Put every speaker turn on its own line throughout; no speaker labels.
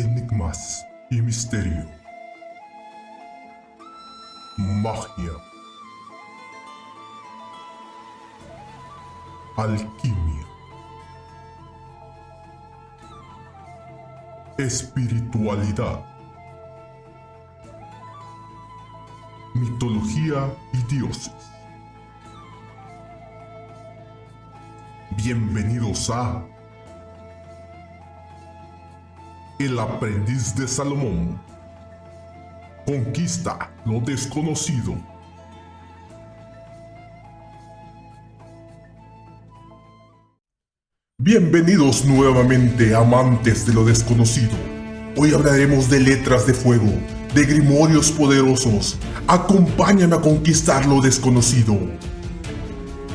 enigmas y misterio. Magia. Alquimia. Espiritualidad. Mitología y dioses. Bienvenidos a El aprendiz de Salomón. Conquista lo desconocido. Bienvenidos nuevamente, amantes de lo desconocido. Hoy hablaremos de letras de fuego, de grimorios poderosos. Acompáñame a conquistar lo desconocido.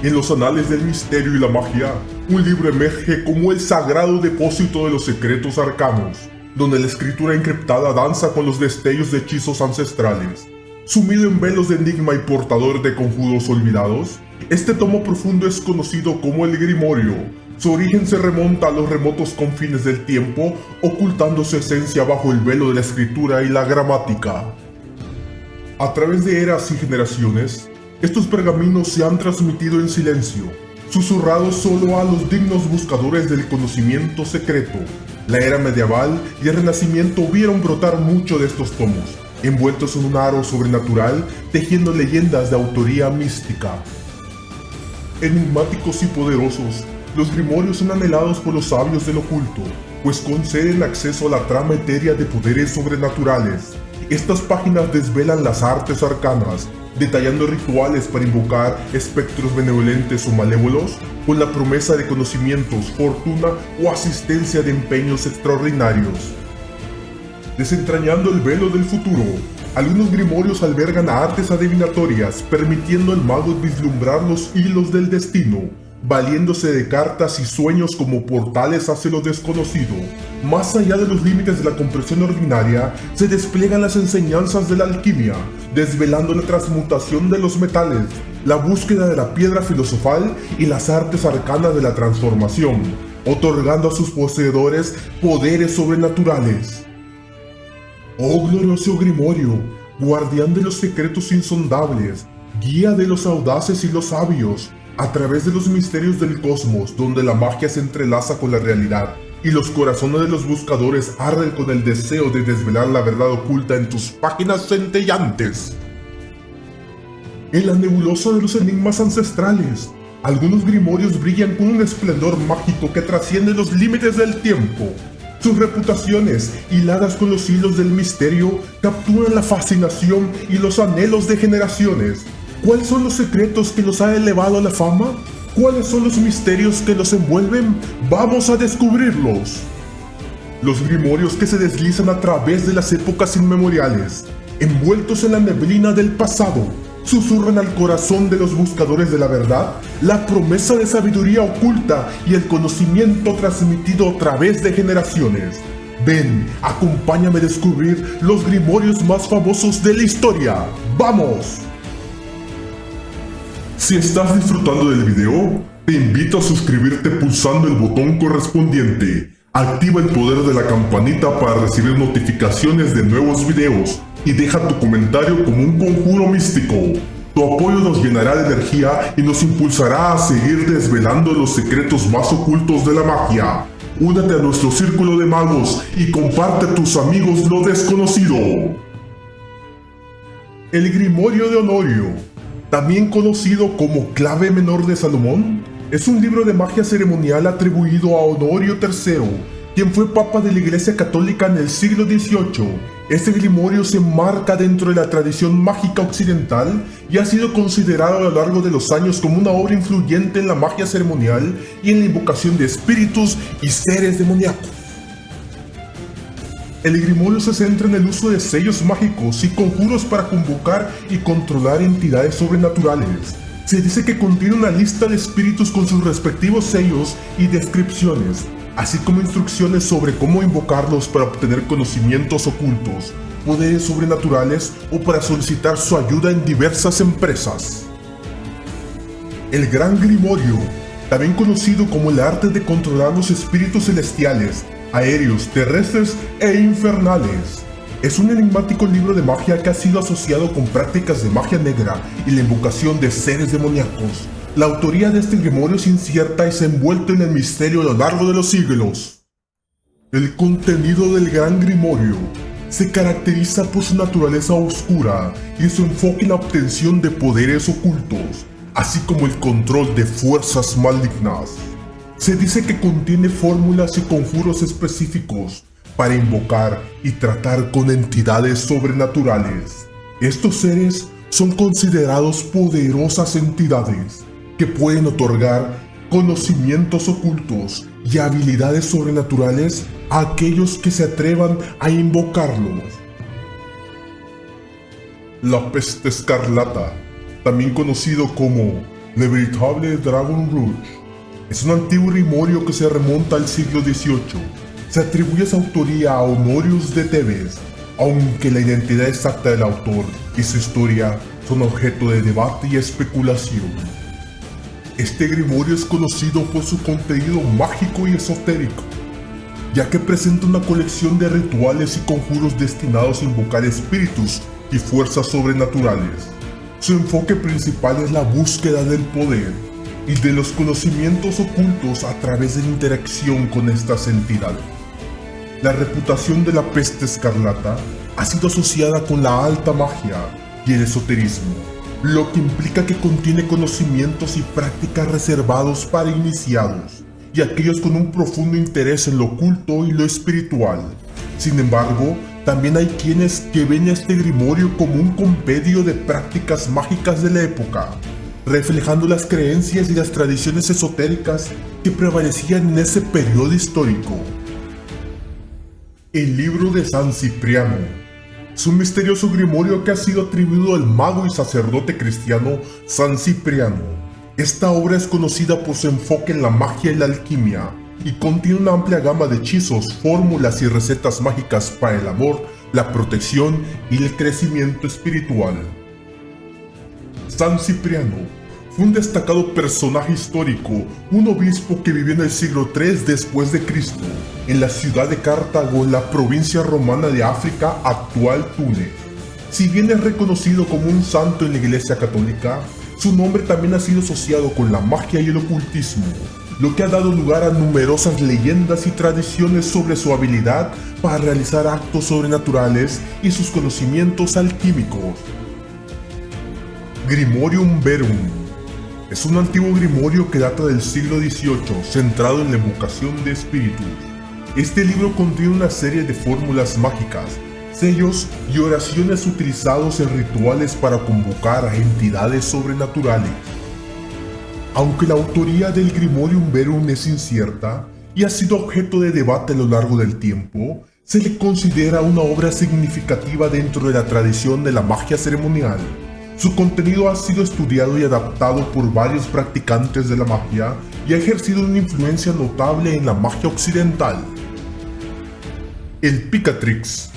En los anales del misterio y la magia, un libro emerge como el sagrado depósito de los secretos arcanos, donde la escritura encriptada danza con los destellos de hechizos ancestrales. Sumido en velos de enigma y portador de conjuros olvidados, este tomo profundo es conocido como el Grimorio. Su origen se remonta a los remotos confines del tiempo, ocultando su esencia bajo el velo de la escritura y la gramática. A través de eras y generaciones, estos pergaminos se han transmitido en silencio, susurrados solo a los dignos buscadores del conocimiento secreto. La era medieval y el Renacimiento vieron brotar mucho de estos tomos, envueltos en un aro sobrenatural, tejiendo leyendas de autoría mística. Enigmáticos y poderosos, los grimorios son anhelados por los sabios del oculto, pues conceden acceso a la trama etérea de poderes sobrenaturales. Estas páginas desvelan las artes arcanas, detallando rituales para invocar espectros benevolentes o malévolos, con la promesa de conocimientos, fortuna o asistencia de empeños extraordinarios. Desentrañando el velo del futuro, algunos grimorios albergan artes adivinatorias, permitiendo al mago vislumbrar los hilos del destino, valiéndose de cartas y sueños como portales hacia lo desconocido. Más allá de los límites de la comprensión ordinaria, se despliegan las enseñanzas de la alquimia, desvelando la transmutación de los metales, la búsqueda de la piedra filosofal y las artes arcanas de la transformación, otorgando a sus poseedores poderes sobrenaturales. Oh glorioso Grimorio, guardián de los secretos insondables, guía de los audaces y los sabios, a través de los misterios del cosmos, donde la magia se entrelaza con la realidad y los corazones de los buscadores arden con el deseo de desvelar la verdad oculta en tus páginas centellantes. En la nebulosa de los enigmas ancestrales, algunos grimorios brillan con un esplendor mágico que trasciende los límites del tiempo. Sus reputaciones, hiladas con los hilos del misterio, capturan la fascinación y los anhelos de generaciones. ¿Cuáles son los secretos que los ha elevado a la fama? ¿Cuáles son los misterios que los envuelven? ¡Vamos a descubrirlos! Los grimorios que se deslizan a través de las épocas inmemoriales, envueltos en la neblina del pasado, susurran al corazón de los buscadores de la verdad la promesa de sabiduría oculta y el conocimiento transmitido a través de generaciones. Ven, acompáñame a descubrir los grimorios más famosos de la historia. ¡Vamos! Si estás disfrutando del video, te invito a suscribirte pulsando el botón correspondiente. Activa el poder de la campanita para recibir notificaciones de nuevos videos y deja tu comentario como un conjuro místico. Tu apoyo nos llenará de energía y nos impulsará a seguir desvelando los secretos más ocultos de la magia. Únete a nuestro círculo de magos y comparte a tus amigos lo desconocido. El Grimorio de Honorio, también conocido como Clave Menor de Salomón, es un libro de magia ceremonial atribuido a Honorio III, quien fue papa de la Iglesia Católica en el siglo XVIII. Este grimorio se enmarca dentro de la tradición mágica occidental y ha sido considerado a lo largo de los años como una obra influyente en la magia ceremonial y en la invocación de espíritus y seres demoníacos. El grimorio se centra en el uso de sellos mágicos y conjuros para convocar y controlar entidades sobrenaturales. Se dice que contiene una lista de espíritus con sus respectivos sellos y descripciones, así como instrucciones sobre cómo invocarlos para obtener conocimientos ocultos, poderes sobrenaturales o para solicitar su ayuda en diversas empresas. El Gran Grimorio, también conocido como el arte de controlar los espíritus celestiales, aéreos, terrestres e infernales. Es un enigmático libro de magia que ha sido asociado con prácticas de magia negra y la invocación de seres demoníacos. La autoría de este grimorio es incierta y se ha envuelto en el misterio a lo largo de los siglos. El contenido del Gran Grimorio se caracteriza por su naturaleza oscura y su enfoque en la obtención de poderes ocultos, así como el control de fuerzas malignas. Se dice que contiene fórmulas y conjuros específicos para invocar y tratar con entidades sobrenaturales. Estos seres son considerados poderosas entidades que pueden otorgar conocimientos ocultos y habilidades sobrenaturales a aquellos que se atrevan a invocarlos. La peste escarlata, también conocido como Le Véritable Dragon Rouge, es un antiguo grimorio que se remonta al siglo XVIII. Se atribuye su autoría a Honorius de Tebes, aunque la identidad exacta del autor y su historia son objeto de debate y especulación. Este grimorio es conocido por su contenido mágico y esotérico, ya que presenta una colección de rituales y conjuros destinados a invocar espíritus y fuerzas sobrenaturales. Su enfoque principal es la búsqueda del poder y de los conocimientos ocultos a través de la interacción con estas entidades. La reputación de la peste escarlata ha sido asociada con la alta magia y el esoterismo, lo que implica que contiene conocimientos y prácticas reservados para iniciados y aquellos con un profundo interés en lo oculto y lo espiritual. Sin embargo, también hay quienes que ven a este grimorio como un compendio de prácticas mágicas de la época, reflejando las creencias y las tradiciones esotéricas que prevalecían en ese periodo histórico. El libro de San Cipriano es un misterioso grimorio que ha sido atribuido al mago y sacerdote cristiano San Cipriano. Esta obra es conocida por su enfoque en la magia y la alquimia, y contiene una amplia gama de hechizos, fórmulas y recetas mágicas para el amor, la protección y el crecimiento espiritual. San Cipriano fue un destacado personaje histórico, un obispo que vivió en el siglo III después de Cristo, en la ciudad de Cartago, en la provincia romana de África, actual Túnez. Si bien es reconocido como un santo en la Iglesia Católica, su nombre también ha sido asociado con la magia y el ocultismo, lo que ha dado lugar a numerosas leyendas y tradiciones sobre su habilidad para realizar actos sobrenaturales y sus conocimientos alquímicos. Grimorium Verum es un antiguo grimorio que data del siglo XVIII, centrado en la invocación de espíritus. Este libro contiene una serie de fórmulas mágicas, sellos y oraciones utilizados en rituales para convocar a entidades sobrenaturales. Aunque la autoría del Grimorium Verum es incierta y ha sido objeto de debate a lo largo del tiempo, se le considera una obra significativa dentro de la tradición de la magia ceremonial. Su contenido ha sido estudiado y adaptado por varios practicantes de la magia y ha ejercido una influencia notable en la magia occidental. El Picatrix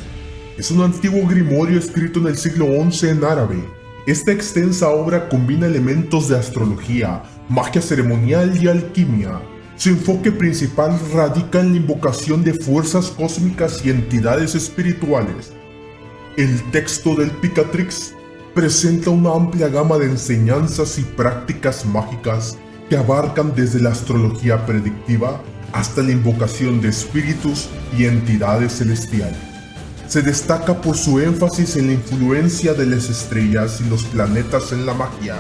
es un antiguo grimorio escrito en el siglo XI en árabe. Esta extensa obra combina elementos de astrología, magia ceremonial y alquimia. Su enfoque principal radica en la invocación de fuerzas cósmicas y entidades espirituales. El texto del Picatrix presenta una amplia gama de enseñanzas y prácticas mágicas que abarcan desde la astrología predictiva hasta la invocación de espíritus y entidades celestiales. Se destaca por su énfasis en la influencia de las estrellas y los planetas en la magia,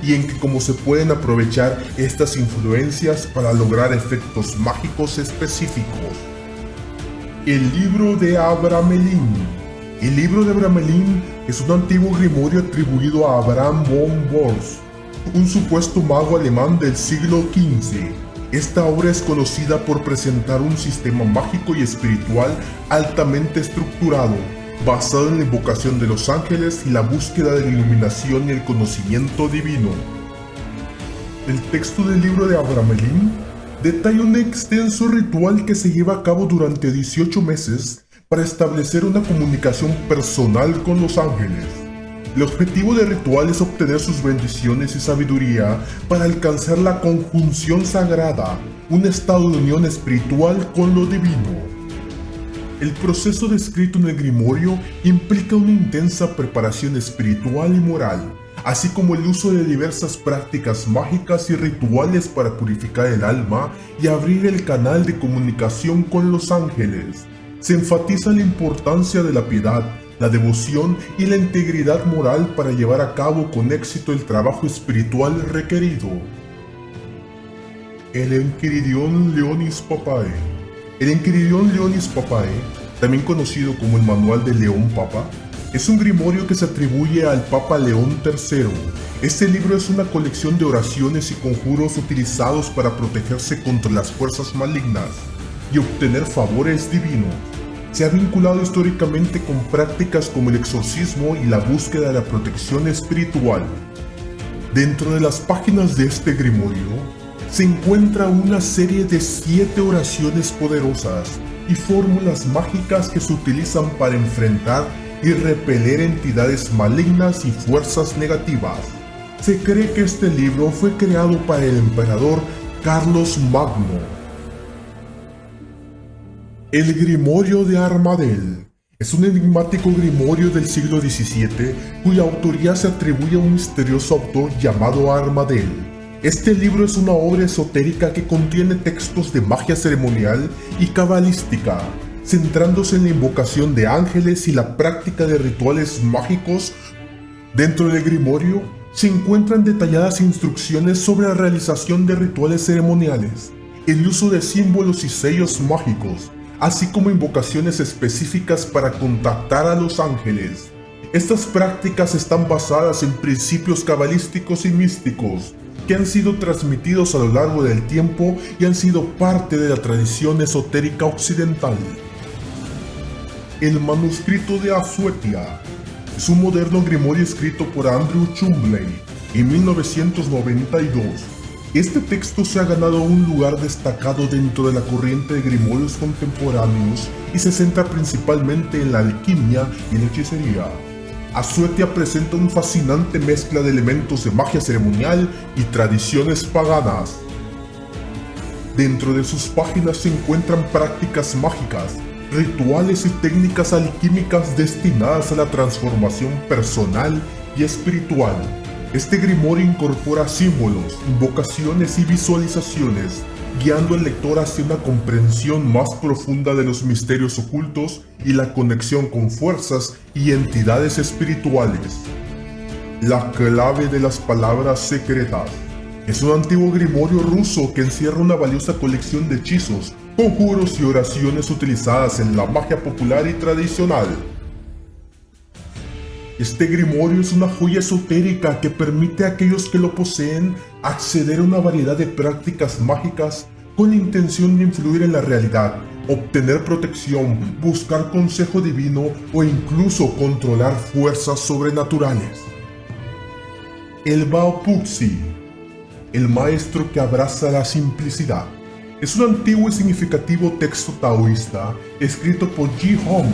y en que cómo se pueden aprovechar estas influencias para lograr efectos mágicos específicos. El libro de Abramelin. El libro de Abramelin es un antiguo grimorio atribuido a Abraham von Boers, un supuesto mago alemán del siglo XV. Esta obra es conocida por presentar un sistema mágico y espiritual altamente estructurado, basado en la invocación de los ángeles y la búsqueda de la iluminación y el conocimiento divino. El texto del libro de Abramelin detalla un extenso ritual que se lleva a cabo durante 18 meses para establecer una comunicación personal con los ángeles. El objetivo del ritual es obtener sus bendiciones y sabiduría para alcanzar la conjunción sagrada, un estado de unión espiritual con lo divino. El proceso descrito en el Grimorio implica una intensa preparación espiritual y moral, así como el uso de diversas prácticas mágicas y rituales para purificar el alma y abrir el canal de comunicación con los ángeles. Se enfatiza la importancia de la piedad, la devoción y la integridad moral para llevar a cabo con éxito el trabajo espiritual requerido. El Enquiridion Leonis Papae. El Enquiridion Leonis Papae, también conocido como el Manual de León Papa, es un grimorio que se atribuye al Papa León III. Este libro es una colección de oraciones y conjuros utilizados para protegerse contra las fuerzas malignas y obtener favores divinos. Se ha vinculado históricamente con prácticas como el exorcismo y la búsqueda de la protección espiritual. Dentro de las páginas de este grimorio se encuentra una serie de 7 oraciones poderosas y fórmulas mágicas que se utilizan para enfrentar y repeler entidades malignas y fuerzas negativas. Se cree que este libro fue creado para el emperador Carlos Magno. El Grimorio de Armadel es un enigmático grimorio del siglo XVII cuya autoría se atribuye a un misterioso autor llamado Armadel. Este libro es una obra esotérica que contiene textos de magia ceremonial y cabalística, centrándose en la invocación de ángeles y la práctica de rituales mágicos. Dentro del grimorio se encuentran detalladas instrucciones sobre la realización de rituales ceremoniales, el uso de símbolos y sellos mágicos, así como invocaciones específicas para contactar a los ángeles. Estas prácticas están basadas en principios cabalísticos y místicos que han sido transmitidos a lo largo del tiempo y han sido parte de la tradición esotérica occidental. El manuscrito de Asuetia es un moderno grimorio escrito por Andrew Chumbley en 1992. Este texto se ha ganado un lugar destacado dentro de la corriente de grimorios contemporáneos y se centra principalmente en la alquimia y la hechicería. Asuetia presenta una fascinante mezcla de elementos de magia ceremonial y tradiciones paganas. Dentro de sus páginas se encuentran prácticas mágicas, rituales y técnicas alquímicas destinadas a la transformación personal y espiritual. Este grimorio incorpora símbolos, invocaciones y visualizaciones, guiando al lector hacia una comprensión más profunda de los misterios ocultos y la conexión con fuerzas y entidades espirituales. La clave de las palabras secretas es un antiguo grimorio ruso que encierra una valiosa colección de hechizos, conjuros y oraciones utilizadas en la magia popular y tradicional. Este grimorio es una joya esotérica que permite a aquellos que lo poseen acceder a una variedad de prácticas mágicas con la intención de influir en la realidad, obtener protección, buscar consejo divino o incluso controlar fuerzas sobrenaturales. El Baopuxi, el maestro que abraza la simplicidad, es un antiguo y significativo texto taoísta escrito por Ji Hong,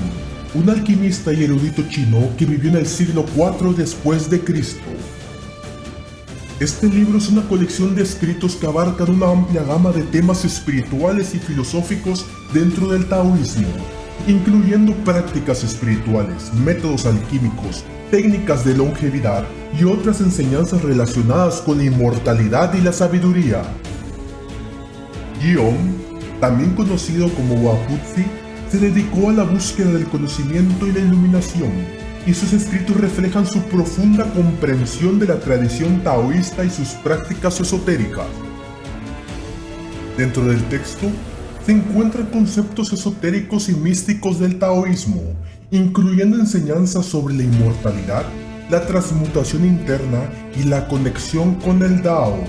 un alquimista y erudito chino que vivió en el siglo IV después de Cristo. Este libro es una colección de escritos que abarcan una amplia gama de temas espirituales y filosóficos dentro del taoísmo, incluyendo prácticas espirituales, métodos alquímicos, técnicas de longevidad y otras enseñanzas relacionadas con la inmortalidad y la sabiduría. Ji Hong, también conocido como Baopuxi, se dedicó a la búsqueda del conocimiento y la iluminación, y sus escritos reflejan su profunda comprensión de la tradición taoísta y sus prácticas esotéricas. Dentro del texto se encuentran conceptos esotéricos y místicos del taoísmo, incluyendo enseñanzas sobre la inmortalidad, la transmutación interna y la conexión con el Dao.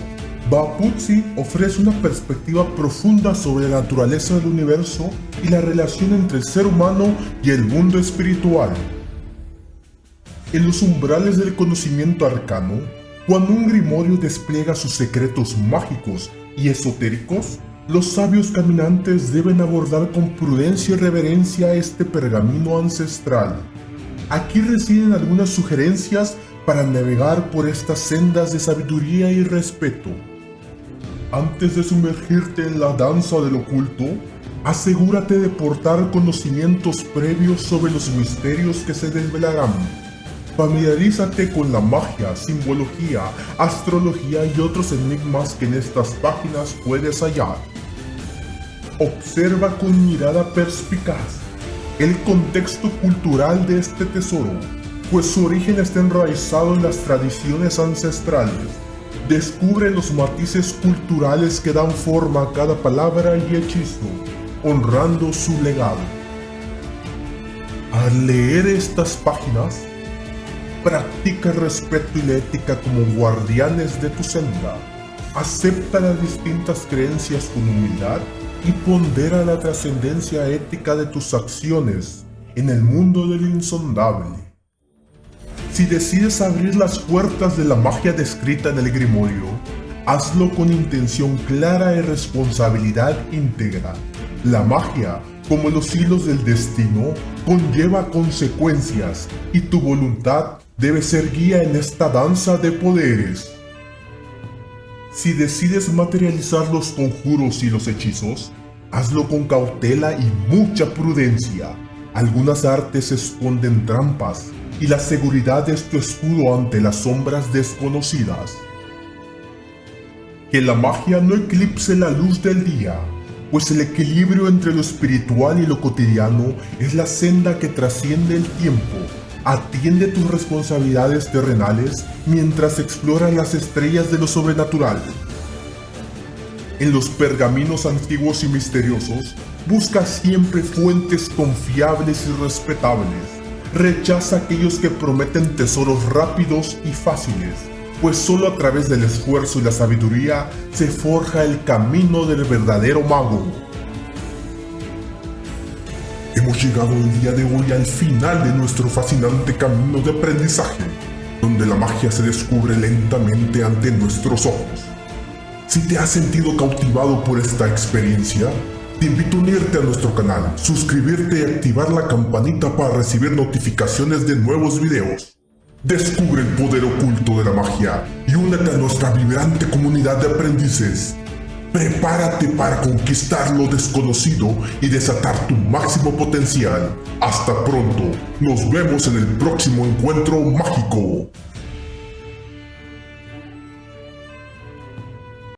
Baopuxi ofrece una perspectiva profunda sobre la naturaleza del universo y la relación entre el ser humano y el mundo espiritual. En los umbrales del conocimiento arcano, cuando un grimorio despliega sus secretos mágicos y esotéricos, los sabios caminantes deben abordar con prudencia y reverencia este pergamino ancestral. Aquí residen algunas sugerencias para navegar por estas sendas de sabiduría y respeto. Antes de sumergirte en la danza del oculto, Asegúrate de portar conocimientos previos sobre los misterios que se desvelarán. Familiarízate con la magia, simbología, astrología y otros enigmas que en estas páginas puedes hallar. Observa con mirada perspicaz el contexto cultural de este tesoro, pues su origen está enraizado en las tradiciones ancestrales. Descubre los matices culturales que dan forma a cada palabra y hechizo, honrando su legado. Al leer estas páginas, practica el respeto y la ética como guardianes de tu senda. Acepta las distintas creencias con humildad y pondera la trascendencia ética de tus acciones en el mundo del insondable. Si decides abrir las puertas de la magia descrita en el Grimorio, hazlo con intención clara y responsabilidad íntegra. La magia, como los hilos del destino, conlleva consecuencias y tu voluntad debe ser guía en esta danza de poderes. Si decides materializar los conjuros y los hechizos, hazlo con cautela y mucha prudencia. Algunas artes esconden trampas y la seguridad es tu escudo ante las sombras desconocidas. Que la magia no eclipse la luz del día, pues el equilibrio entre lo espiritual y lo cotidiano es la senda que trasciende el tiempo. Atiende tus responsabilidades terrenales mientras exploras las estrellas de lo sobrenatural. En los pergaminos antiguos y misteriosos, busca siempre fuentes confiables y respetables. Rechaza aquellos que prometen tesoros rápidos y fáciles, pues solo a través del esfuerzo y la sabiduría se forja el camino del verdadero mago. Hemos llegado el día de hoy al final de nuestro fascinante camino de aprendizaje, donde la magia se descubre lentamente ante nuestros ojos. Si te has sentido cautivado por esta experiencia, te invito a unirte a nuestro canal, suscribirte y activar la campanita para recibir notificaciones de nuevos videos. Descubre el poder oculto de la magia y únete a nuestra vibrante comunidad de aprendices. Prepárate para conquistar lo desconocido y desatar tu máximo potencial. Hasta pronto, nos vemos en el próximo encuentro mágico.